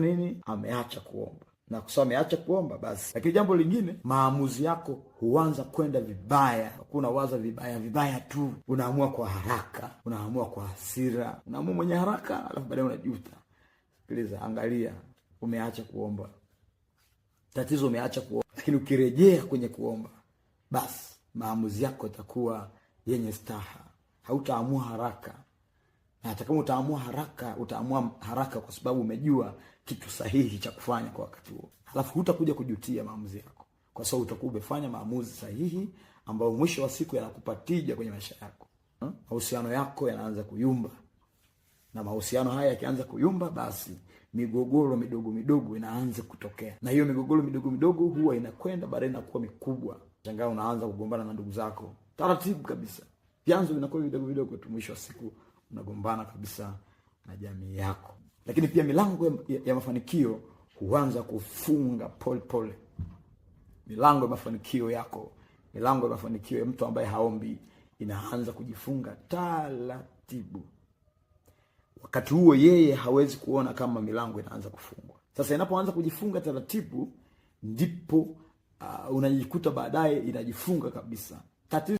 nini? Ameacha kuomba. Na kwa sababu ameacha kuomba basi. Lakini jambo lingine, maamuzi yako huanza kwenda vibaya. Unawaza vibaya tu. Unaamua kwa haraka, unaamua kwa hasira, unaamua mwenye haraka, alafu baadaye unajuta. Sikiliza, angalia, umeacha kuomba. Tatizo umeacha kuomba. Lakini ukirejea kwenye kuomba, basi maamuzi yako yatakuwa yenye staha. Hautaamua haraka. Na hata kama utaamua haraka kwa sababu umejua kitu sahihi cha kufanya kwa wakati huo. Halafu hutakuja kujutia maamuzi yako. Kwa sababu utakuwa umefanya maamuzi sahihi ambayo mwisho wa siku yanakupa tija kwenye maisha yako. Mahusiano yako yanaanza kuyumba. Na mahusiano haya yakianza kuyumba, basi migogoro midogo inaanza kutokea. Na hiyo migogoro midogo huwa inakwenda baadaye inakuwa mikubwa. Shangaa unaanza kugombana na ndugu zako. Taratibu kabisa. Vyanzo vinakuwa vidogo tu, mwisho wa siku unagombana kabisa na jamii yako. Lakini pia milango ya mafanikio huanza kufunga pole. Milango ya mafanikio yako, milango ya mafanikio ya mtu ambaye haombi inaanza kujifunga taratibu. Wakati huo yeye hawezi kuona kama milango inaanza kufungwa. Sasa inapoanza kujifunga taratibu, ndipo unajikuta baadaye inajifunga kabisa. Tatizo